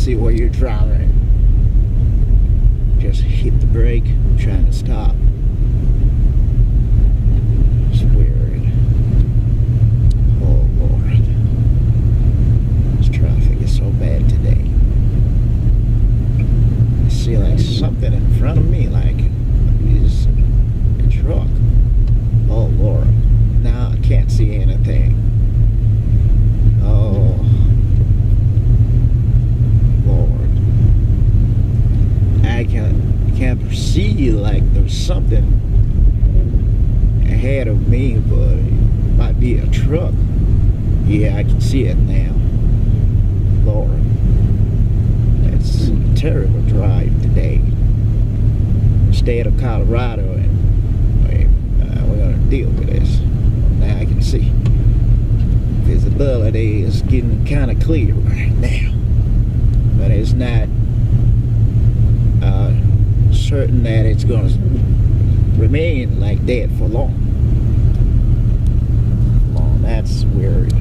see where you're driving. Just hit the brake, trying to stop. It's weird. Oh Lord. This traffic is so bad today. I see like something in front of me, like is a truck. Oh Lord. Now I can't see anything. Oh Lord. I can't perceive like there's something ahead of me, but it might be a truck. Yeah, I can see it now. Lord. It's a terrible drive today. State of Colorado, and we're gonna deal with this. Now I can see visibility is getting kind of clear right now, but it's not certain that it's gonna remain like that for long. That's weird.